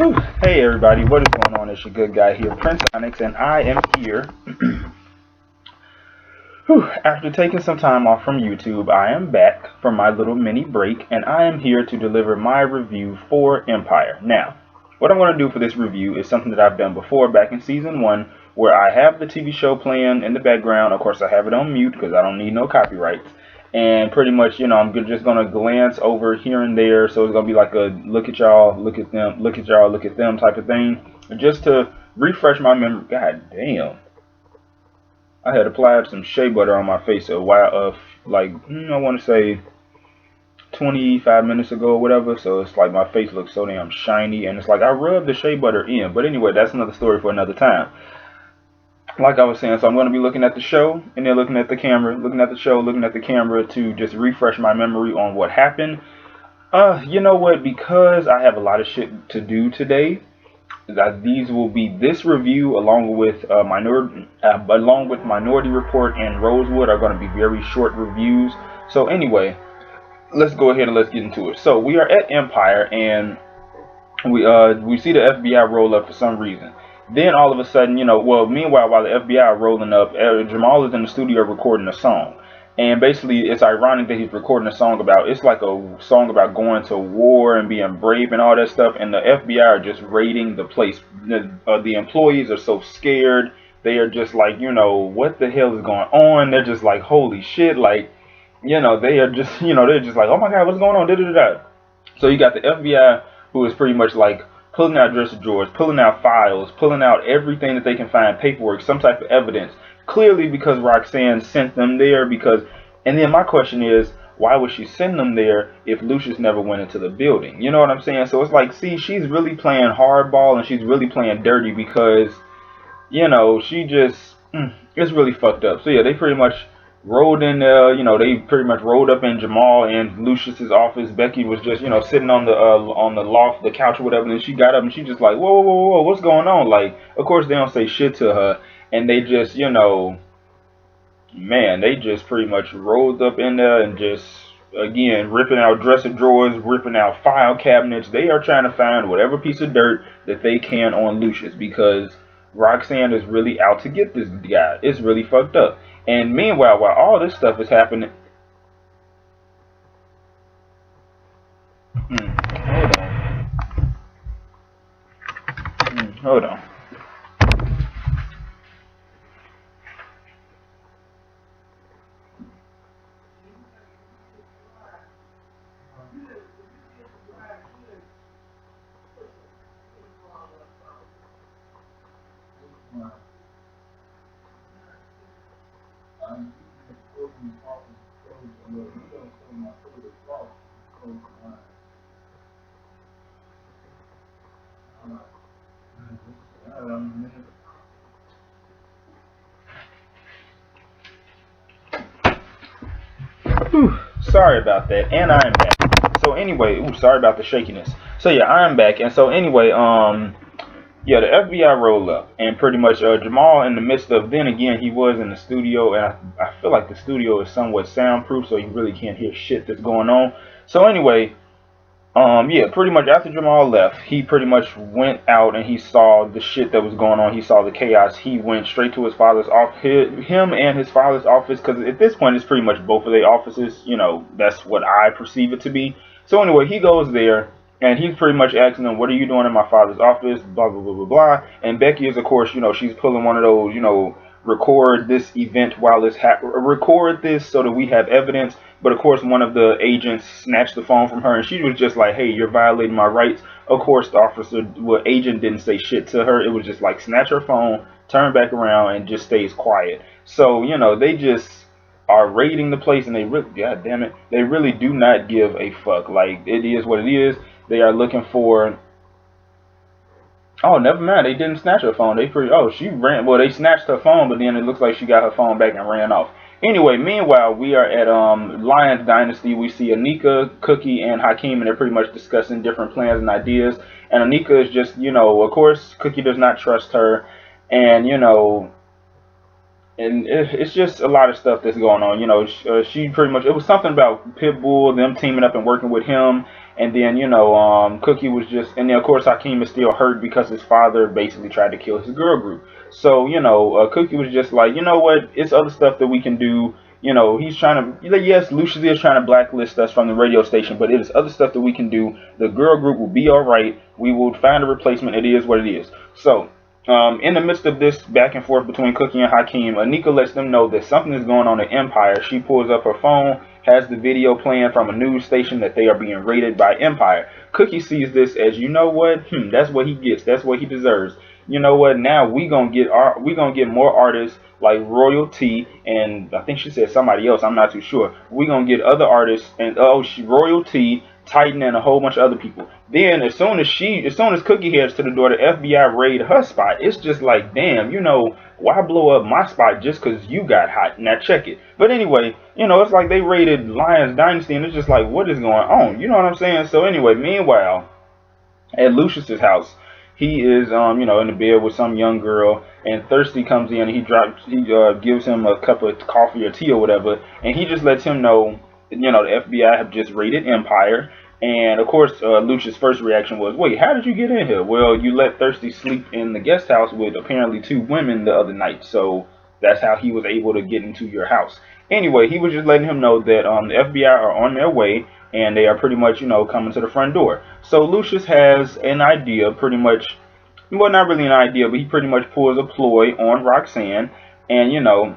Whew. Hey everybody, what is going on? It's your good guy here, PrinceOnyx, and I am here. After taking some time off from YouTube, I am back from my little mini break, and I am here to deliver my review for Empire. Now, what I'm going to do for this review is something that I've done before back in Season 1, where I have the TV show playing in the background. Of course, I have it on mute because I don't need no copyrights. And pretty much, I'm just going to glance over here and there. So it's going to be like a look at y'all, look at them, look at y'all, look at them type of thing. Just to refresh my memory. God damn. I had applied some shea butter on my face a while, I want to say 25 minutes ago or whatever. So it's like my face looks so damn shiny. And it's like I rubbed the shea butter in. But anyway, that's another story for another time. Like I was saying, so I'm going to be looking at the show and then looking at the camera, looking at the show, looking at the camera to just refresh my memory on what happened. You know what? Because I have a lot of shit to do today, this review along with Minority Report and Rosewood are going to be very short reviews. So anyway, let's go ahead and let's get into it. So we are at Empire and we see the FBI roll up for some reason. Then all of a sudden, meanwhile, while the FBI are rolling up, Jamal is in the studio recording a song. And basically, it's ironic that he's recording a song it's like a song about going to war and being brave and all that stuff. And the FBI are just raiding the place. The employees are so scared. They are just like, what the hell is going on? They're just like, holy shit. Like, they are just, they're just like, oh my God, what's going on? Da, da, da, da. So you got the FBI who is pretty much like, pulling out dresser drawers, pulling out files, pulling out everything that they can find, paperwork, some type of evidence. Clearly because Roxanne sent them there and then my question is, why would she send them there if Lucius never went into the building? You know what I'm saying? So it's like, see, she's really playing hardball and she's really playing dirty because, she just, it's really fucked up. So yeah, they pretty much rolled in there, they pretty much rolled up in Jamal and Lucius's office. Becky was just, sitting on the loft, the couch or whatever, and she got up and she just like, whoa, whoa, whoa, what's going on? Like, of course they don't say shit to her, and they just, they just pretty much rolled up in there and just, again, ripping out dresser drawers, ripping out file cabinets. They are trying to find whatever piece of dirt that they can on Lucius because Roxanne is really out to get this guy. It's really fucked up. And meanwhile, while all this stuff is happening, hold on. Sorry about that, and I am back. So anyway, sorry about the shakiness. So yeah, I am back, and so anyway, yeah, the FBI rolled up, and pretty much Jamal in the midst of, then again, he was in the studio, and I feel like the studio is somewhat soundproof, so you really can't hear shit that's going on. So anyway, yeah, pretty much after Jamal left, he pretty much went out and he saw the shit that was going on. He saw the chaos. He went straight to his father's office, him and his father's office, because at this point it's pretty much both of their offices. That's what I perceive it to be. So anyway, he goes there and he's pretty much asking them, what are you doing in my father's office? Blah, blah, blah, blah, blah. And Becky is, of course, she's pulling one of those, record this event while it's record this so that we have evidence. But of course, one of the agents snatched the phone from her, and she was just like, "Hey, you're violating my rights." Of course, the agent didn't say shit to her. It was just like, snatch her phone, turn back around, and just stays quiet. So they just are raiding the place, and God damn it, they really do not give a fuck. Like, it is what it is. They are looking for. Oh, never mind. They didn't snatch her phone. She ran. Well, they snatched her phone, but then it looks like she got her phone back and ran off. Anyway, meanwhile, we are at Lion's Dynasty. We see Anika, Cookie, and Hakeem, and they're pretty much discussing different plans and ideas. And Anika is just, of course, Cookie does not trust her. And, and it's just a lot of stuff that's going on. You know, she pretty much, it was something about Pitbull, them teaming up and working with him, and then you know, Cookie was just, and then of course Hakeem is still hurt because his father basically tried to kill his girl group. So you know, Cookie was just like, you know what, it's other stuff that we can do. You know, he's trying to, yes, Lucius is trying to blacklist us from the radio station, but it is other stuff that we can do. The girl group will be all right. We will find a replacement. It is what it is. So in the midst of this back and forth between Cookie and Hakeem, Anika lets them know that something is going on at Empire. She pulls up her phone, has the video playing from a news station that they are being raided by Empire. Cookie sees this as, you know what, that's what he gets. That's what he deserves. You know what? Now we gonna get more artists like Royalty, and I think she said somebody else. I'm not too sure. We gonna get other artists, and Royalty, Titan, and a whole bunch of other people. Then as soon as Cookie heads to the door, the FBI raid her spot. It's just like, damn, you know, why blow up my spot just because you got hot? Now check it. But anyway, you know, it's like they raided Lions Dynasty, and it's just like, what is going on? You know what I'm saying? So anyway, meanwhile, at Lucius's house, he is you know, in the bed with some young girl, and Thirsty comes in and he gives him a cup of coffee or tea or whatever, and he just lets him know, you know, the FBI have just raided Empire. And of course, Lucius' first reaction was, wait, how did you get in here? Well, you let Thirsty sleep in the guest house with apparently 2 women the other night, so that's how he was able to get into your house. Anyway, he was just letting him know that the FBI are on their way, and they are pretty much, you know, coming to the front door. So Lucius has an idea, pretty much, well, not really an idea, but he pretty much pulls a ploy on Roxanne, and, you know,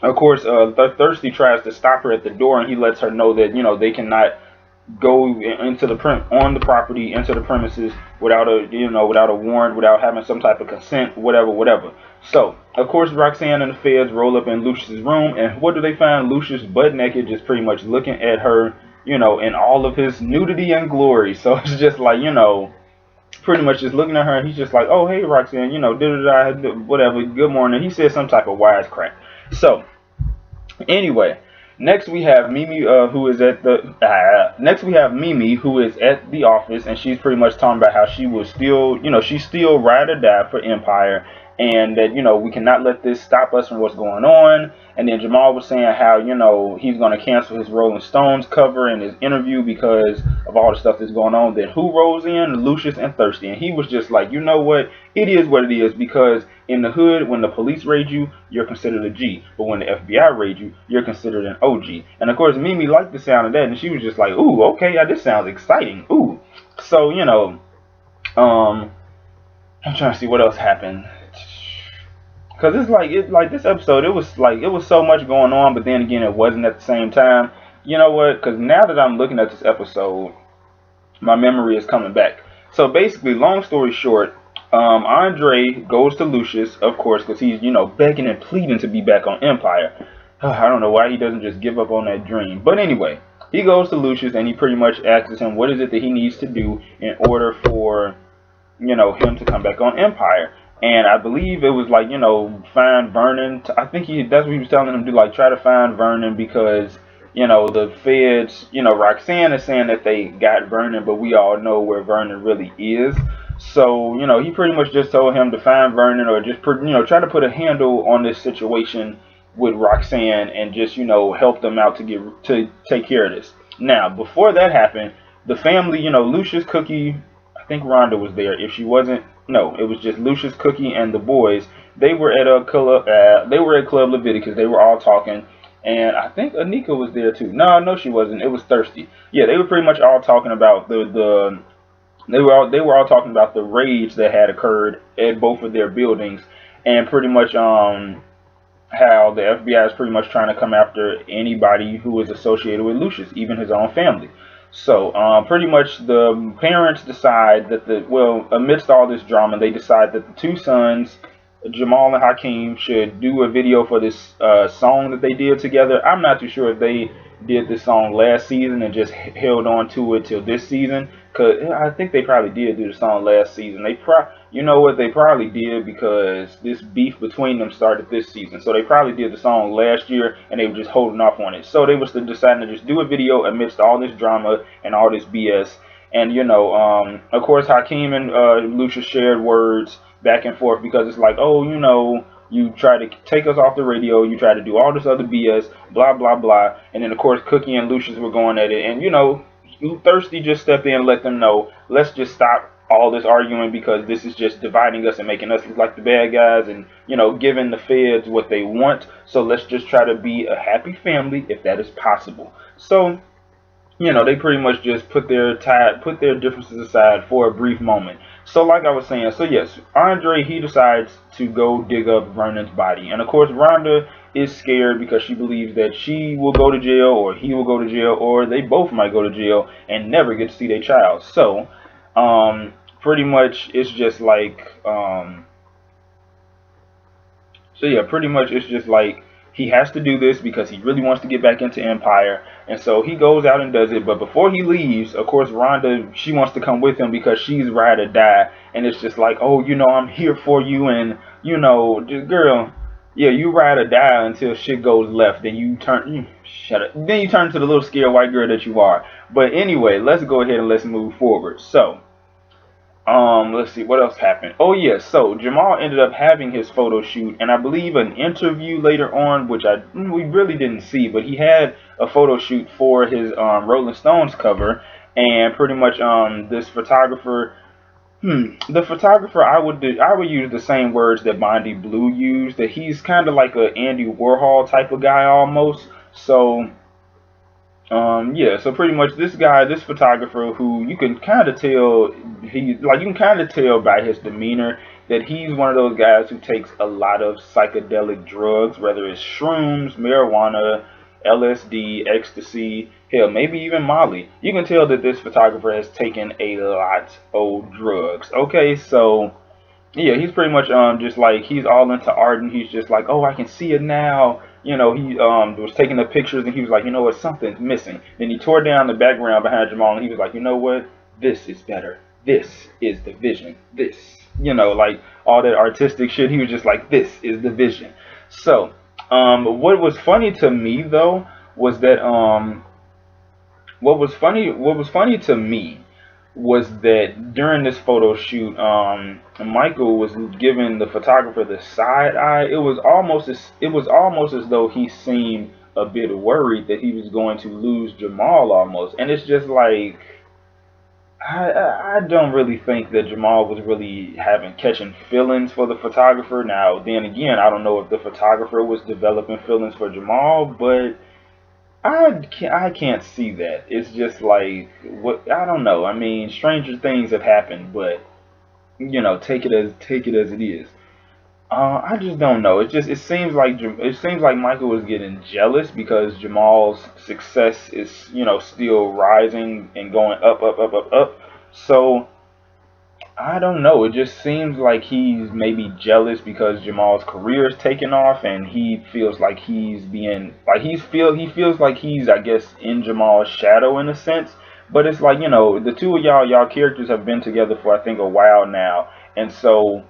of course, Thirsty tries to stop her at the door, and he lets her know that, you know, they cannot go into on the property, into the premises without a warrant, without having some type of consent, whatever. So of course Roxanne and the feds roll up in Lucius's room, and what do they find? Lucius butt naked, just pretty much looking at her, you know, in all of his nudity and glory. So it's just like, you know, pretty much just looking at her, and he's just like, oh hey Roxanne, you know, whatever, good morning. He said some type of wisecrack. So anyway, next we have Mimi, who is at the office, and she's pretty much talking about how she was still, you know, she's still ride or die for Empire, and that, you know, we cannot let this stop us from what's going on. And then Jamal was saying how, you know, he's going to cancel his Rolling Stones cover in his interview because of all the stuff that's going on. Then who rolls in? Lucius and Thirsty. And he was just like, you know what? It is what it is, because in the hood, when the police raid you, you're considered a G. But when the FBI raid you, you're considered an OG. And of course, Mimi liked the sound of that, and she was just like, ooh, okay, yeah, this sounds exciting. Ooh. So, you know, I'm trying to see what else happened. Because it's like this episode, it was so much going on, but then again, it wasn't at the same time. You know what? Because now that I'm looking at this episode, my memory is coming back. So basically, long story short, Andre goes to Lucius, of course, because he's, you know, begging and pleading to be back on Empire. I don't know why he doesn't just give up on that dream. But anyway, he goes to Lucius, and he pretty much asks him what is it that he needs to do in order for, you know, him to come back on Empire. And I believe it was like, you know, find Vernon. I think that's what he was telling him to do, like try to find Vernon, because, you know, the feds, you know, Roxanne is saying that they got Vernon, but we all know where Vernon really is. So, you know, he pretty much just told him to find Vernon, or just, you know, try to put a handle on this situation with Roxanne, and just, you know, help them out to take care of this. Now, before that happened, the family, you know, Lucius, Cookie, I think Rhonda was there. If she wasn't, no, it was just Lucius, Cookie, and the boys. They were at a club. They were at Club Leviticus. They were all talking, and I think Anika was there too. No, she wasn't. It was Thirsty. Yeah, they were pretty much all talking about They were all talking about the raids that had occurred at both of their buildings, and pretty much how the FBI is pretty much trying to come after anybody who is associated with Lucius, even his own family. So pretty much the parents decide that amidst all this drama, they decide that the 2 sons, Jamal and Hakeem, should do a video for this song that they did together. I'm not too sure if they did this song last season and just held on to it till this season, because I think they probably did do the song last season. You know what, they probably did, because this beef between them started this season. So they probably did the song last year, and they were just holding off on it. So they was deciding to just do a video amidst all this drama and all this BS. And, you know, of course, Hakeem and Lucius shared words back and forth, because it's like, oh, you know, you try to take us off the radio, you try to do all this other BS, blah blah blah. And then of course Cookie and Lucius were going at it, and you know, Thirsty just stepped in and let them know, let's just stop all this arguing because this is just dividing us and making us look like the bad guys, and you know, giving the feds what they want. So let's just try to be a happy family if that is possible. So you know, they pretty much just put their differences aside for a brief moment. So like I was saying, so yes, Andre, he decides to go dig up Vernon's body. And of course Rhonda is scared because she believes that she will go to jail, or he will go to jail, or they both might go to jail and never get to see their child. So pretty much it's just like so yeah, pretty much it's just like he has to do this because he really wants to get back into Empire, and so he goes out and does it. But before he leaves, of course, Rhonda, she wants to come with him because she's ride or die, and it's just like, oh, you know, I'm here for you, and you know, just, girl, yeah, you ride or die until shit goes left, then you turn, shut up, then you turn to the little scared white girl that you are. But anyway, let's go ahead and let's move forward. So. Let's see what else happened. Oh yeah, so Jamal ended up having his photo shoot, and I believe an interview later on, which we really didn't see, but he had a photo shoot for his Rolling Stones cover, and pretty much this photographer, the photographer, I would use the same words that Bondi Blue used, that he's kind of like a Andy Warhol type of guy almost. So yeah, so pretty much this guy, this photographer, who you can kind of tell, you can kind of tell by his demeanor that he's one of those guys who takes a lot of psychedelic drugs, whether it's shrooms, marijuana, LSD, ecstasy, hell, maybe even Molly. You can tell that this photographer has taken a lot of drugs. Okay, so yeah, he's pretty much just like, he's all into art, and he's just like, oh, I can see it now. You know, he was taking the pictures, and he was like, you know what, something's missing. Then he tore down the background behind Jamal, and he was like, you know what, this is better. This is the vision. This, you know, like all that artistic shit. He was just like, this is the vision. So, what was funny to me though was that what was funny to me was that during this photo shoot, Michael was giving the photographer the side eye. It was almost as though he seemed a bit worried that he was going to lose Jamal almost. And it's just like, I don't really think that Jamal was really catching feelings for the photographer. Now, then again, I don't know if the photographer was developing feelings for Jamal, but I can't see that. It's just like, what, I don't know. I mean, stranger things have happened, but you know, take it as it is. I just don't know. It seems like Michael was getting jealous because Jamal's success is, you know, still rising and going up, up, up, up, up. So I don't know. It just seems like he's maybe jealous because Jamal's career is taking off, and he feels like he's being like he feels like he's, I guess, in Jamal's shadow in a sense. But it's like, you know, the two of y'all characters have been together for, I think, a while now, and so,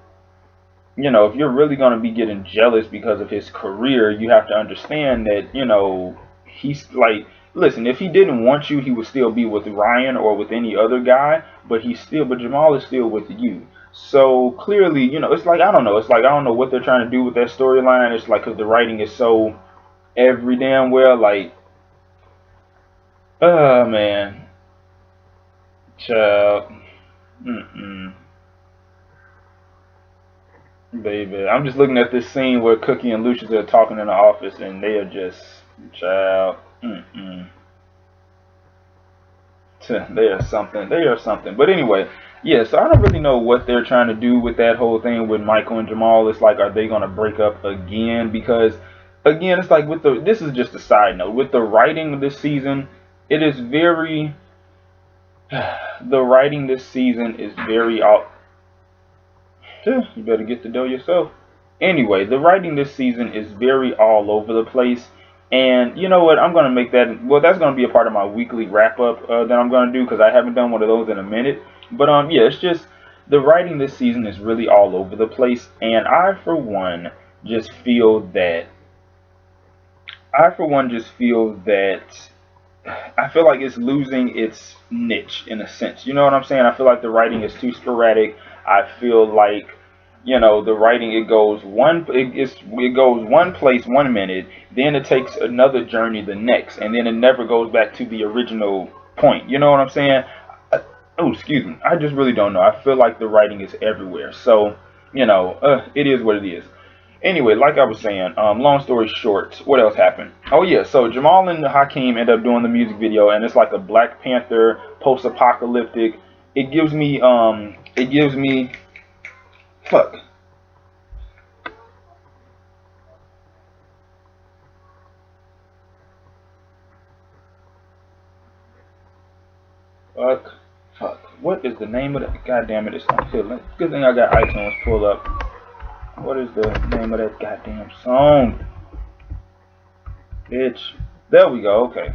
you know, if you're really gonna be getting jealous because of his career, you have to understand that, you know, he's like, listen, if he didn't want you, he would still be with Ryan or with any other guy, but Jamal is still with you. So clearly, you know, it's like, I don't know. It's like, I don't know what they're trying to do with that storyline. It's like, because the writing is so every damn well, like, oh man, child, baby. I'm just looking at this scene where Cookie and Lucius are talking in the office, and they are just, child, They are something. They are something. But anyway, yeah, so I don't really know what they're trying to do with that whole thing with Michael and Jamal. It's like, are they going to break up again? Because, again, it's like this is just a side note. With the writing of this season, it is very, the writing this season is very, you better get the dough yourself. Anyway, the writing this season is very all over the place. And you know what? I'm going to make that, well, that's going to be a part of my weekly wrap up that I'm going to do, because I haven't done one of those in a minute. But yeah, it's just, the writing this season is really all over the place. And I, for one, just feel that, I feel like it's losing its niche in a sense. You know what I'm saying? I feel like the writing is too sporadic. I feel like you know, the writing, it goes it goes one place 1 minute, then it takes another journey the next, and then it never goes back to the original point. You know what I'm saying? Oh, excuse me. I just really don't know. I feel like the writing is everywhere. So, you know, it is what it is. Anyway, like I was saying, long story short, what else happened? Oh yeah, so Jamal and Hakeem end up doing the music video, and it's like a Black Panther post-apocalyptic. It gives me, fuck, fuck, fuck. What is the name of that? God damn it, it's not killing. Good thing I got iTunes pulled up. What is the name of that goddamn song? Bitch. There we go. Okay.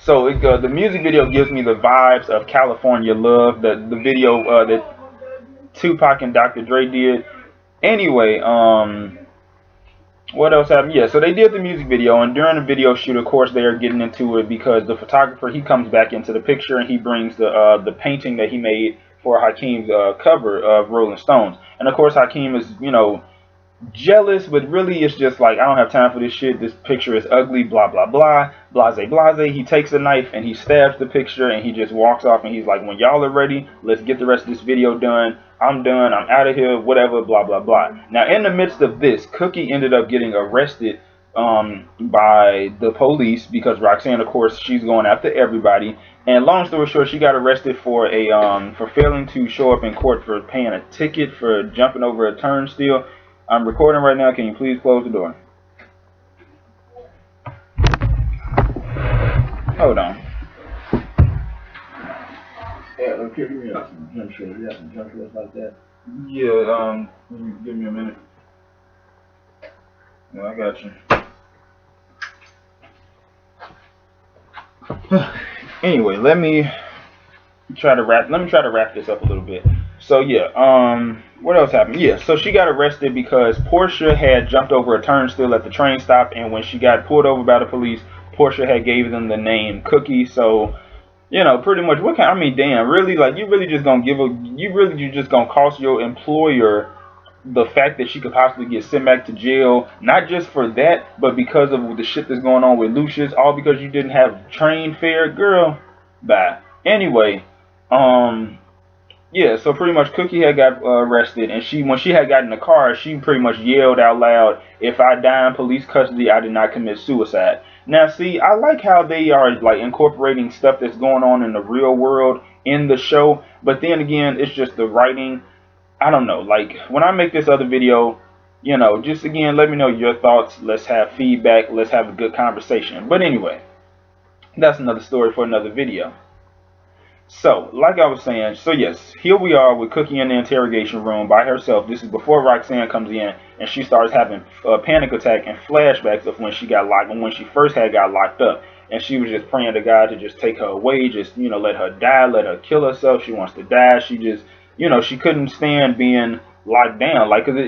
So the music video gives me the vibes of California Love, the video that Tupac and Dr. Dre did. Anyway, what else happened? Yeah, so they did the music video, and during the video shoot, of course, they are getting into it because the photographer, he comes back into the picture and he brings the painting that he made for Hakeem's cover of Rolling Stones. And of course, Hakeem is, you know, jealous, but really it's just like, I don't have time for this shit. This picture is ugly, blah blah blah, blase blase. He takes a knife and he stabs the picture and he just walks off, and he's like, when y'all are ready, let's get the rest of this video done. I'm done, I'm out of here, whatever, blah blah blah. Now in the midst of this, Cookie ended up getting arrested by the police because Roxanne, of course, she's going after everybody. And long story short, she got arrested for for failing to show up in court for paying a ticket for jumping over a turnstile. I'm recording right now. Can you please close the door? Hold on. Yeah, look here, give me some jump shorts. You got some jump shorts like that? Yeah, give me a minute. Yeah, I got you. Anyway, let me try to wrap this up a little bit. So yeah, what else happened? Yeah, so she got arrested because Portia had jumped over a turnstile at the train stop, and when she got pulled over by the police, Portia had gave them the name Cookie. So, you know, pretty much I mean, damn, really, like, you really just gonna cost your employer the fact that she could possibly get sent back to jail, not just for that, but because of the shit that's going on with Lucius, all because you didn't have train fare, girl. Bye. Anyway, yeah, so pretty much Cookie had got arrested, and when she had got in the car, she pretty much yelled out loud, "If I die in police custody, I did not commit suicide." Now, see, I like how they are like incorporating stuff that's going on in the real world in the show, but then again, it's just the writing. I don't know, like, when I make this other video, you know, just again, let me know your thoughts. Let's have feedback. Let's have a good conversation. But anyway, that's another story for another video. So, like I was saying, so yes, here we are with Cookie in the interrogation room by herself. This is before Roxanne comes in and she starts having a panic attack and flashbacks of when she got locked, and when she first got locked up. And she was just praying to God to just take her away, just, you know, let her die, let her kill herself. She wants to die. She just, you know, she couldn't stand being locked down. Like, 'cause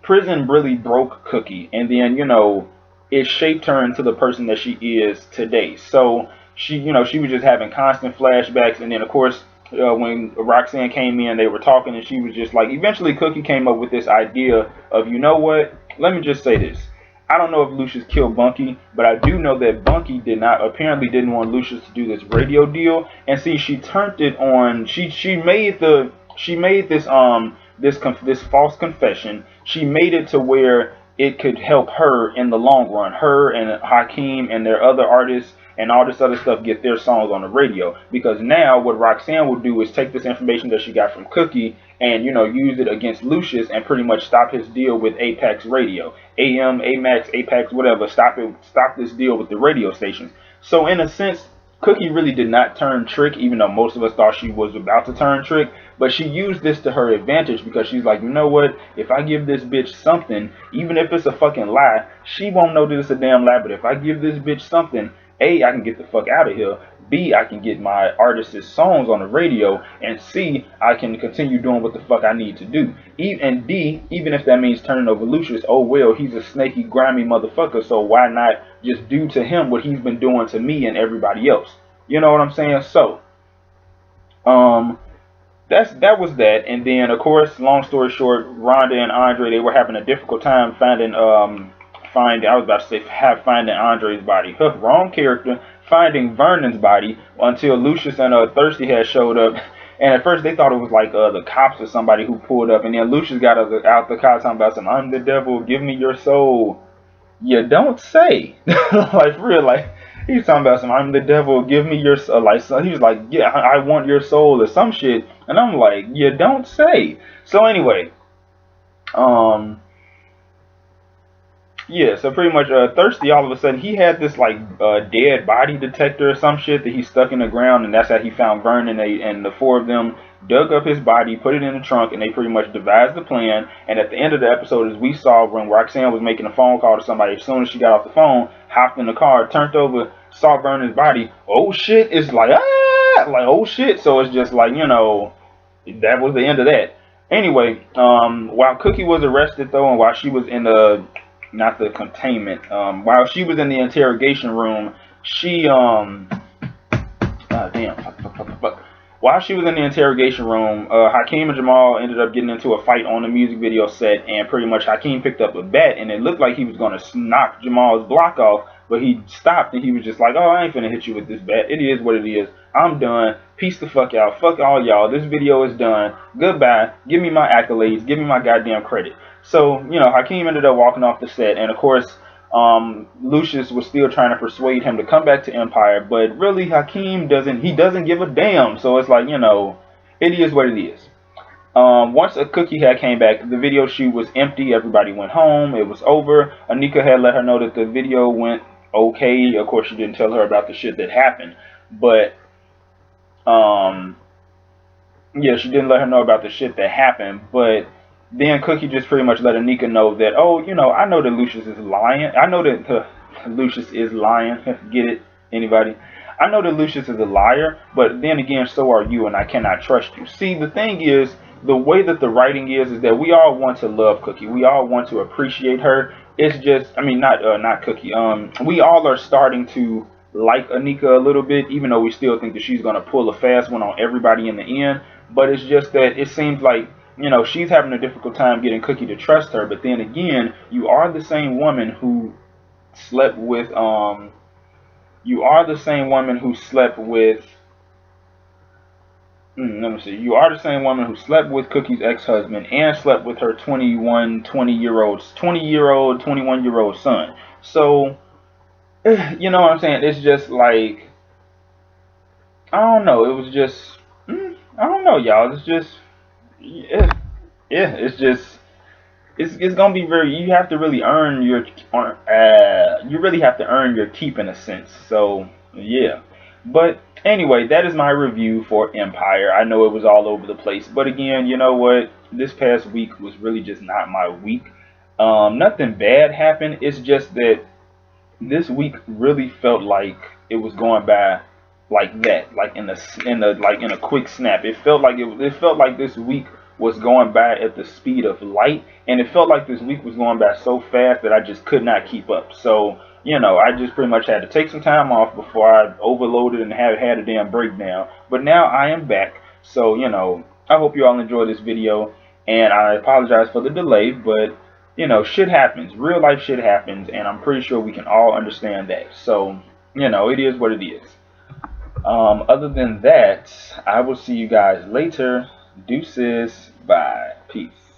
prison really broke Cookie. And then, you know, it shaped her into the person that she is today. So, she, you know, she was just having constant flashbacks. And then, of course, when Roxanne came in, they were talking, and she was just like, eventually Cookie came up with this idea of, you know what, let me just say this. I don't know if Lucius killed Bunky, but I do know that Bunky apparently didn't want Lucius to do this radio deal. And see, she turned it on. She made this false confession. She made it to where it could help her in the long run. Her and Hakeem and their other artists and all this other stuff get their songs on the radio. Because now what Roxanne will do is take this information that she got from Cookie and, you know, use it against Lucius and pretty much stop his deal with Apex Radio. AM, Amax, Apex, whatever. Stop this deal with the radio stations. So in a sense, Cookie really did not turn trick, even though most of us thought she was about to turn trick. But she used this to her advantage because she's like, you know what? If I give this bitch something, even if it's a fucking lie, she won't know that it's a damn lie. But if I give this bitch something, A, I can get the fuck out of here. B, I can get my artist's songs on the radio. And C, I can continue doing what the fuck I need to do. And D, even if that means turning over Lucius, oh well, he's a snaky, grimy motherfucker, so why not just do to him what he's been doing to me and everybody else? You know what I'm saying? So, that was that. And then of course, long story short, Rhonda and Andre, they were having a difficult time finding I was about to say finding Andre's body. Huh, wrong character. Finding Vernon's body until Lucius and Thirsty had showed up. And at first they thought it was like the cops or somebody who pulled up. And then Lucius got out the car talking about some, I'm the devil, give me your soul. You don't say. Like for real, like he's talking about some, I'm the devil, give me your soul. Like so he was like, yeah, I want your soul or some shit. And I'm like, you don't say. So anyway, yeah, so pretty much Thirsty, all of a sudden, he had this like dead body detector or some shit that he stuck in the ground, and that's how he found Vernon. And the four of them dug up his body, put it in the trunk, and they pretty much devised the plan. And at the end of the episode, as we saw when Roxanne was making a phone call to somebody, as soon as she got off the phone, hopped in the car, turned over, saw Vernon's body. Oh shit! It's like like oh shit. So it's just like, you know, that was the end of that. Anyway, while Cookie was arrested though, and while she was in the not the containment. While she was in the interrogation room, she while she was in the interrogation room, Hakeem and Jamal ended up getting into a fight on the music video set, and pretty much Hakeem picked up a bat, and it looked like he was gonna knock Jamal's block off, but he stopped and he was just like, "Oh, I ain't finna hit you with this bat. It is what it is. I'm done. Peace the fuck out. Fuck all y'all. This video is done. Goodbye. Give me my accolades. Give me my goddamn credit." So, you know, Hakeem ended up walking off the set, and of course, Lucius was still trying to persuade him to come back to Empire, but really, Hakeem doesn't give a damn. So it's like, you know, it is what it is. Once a Cookie had came back, the video shoot was empty. Everybody went home. It was over. Anika had let her know that the video went okay. Of course, she didn't tell her about the shit that happened, but yeah, she didn't let her know about the shit that happened, but then Cookie just pretty much let Anika know that, oh, you know, I know that Lucius is lying. I know that Lucius is lying. Get it? Anybody? I know that Lucius is a liar, but then again, so are you, and I cannot trust you. See, the thing is, the way that the writing is that we all want to love Cookie. We all want to appreciate her. It's just, I mean, not Cookie. We all are starting to like Anika a little bit, even though we still think that she's gonna pull a fast one on everybody in the end. But it's just that it seems like, you know, she's having a difficult time getting Cookie to trust her. But then again, you are the same woman who slept with you are the same woman who slept with let me see. You are the same woman who slept with Cookie's ex-husband and slept with her 21-year-old son. So, you know what I'm saying? It's just like, I don't know. It was just, I don't know, y'all. It's just, yeah, it's just, it's gonna be very. You have to really earn your, you really have to earn your keep in a sense. So yeah, but anyway, that is my review for Empire. I know it was all over the place, but again, you know what? This past week was really just not my week. Nothing bad happened. It's just that this week really felt like it was going by like that, like in a quick snap. It felt like it felt like this week was going by at the speed of light, and it felt like this week was going by so fast that I just could not keep up. So, you know, I just pretty much had to take some time off before I overloaded and had a damn breakdown. But now I am back. So, you know, I hope you all enjoyed this video, and I apologize for the delay, but you know, shit happens. Real life shit happens, and I'm pretty sure we can all understand that. So, you know, it is what it is. Other than that, I will see you guys later. Deuces. Bye. Peace.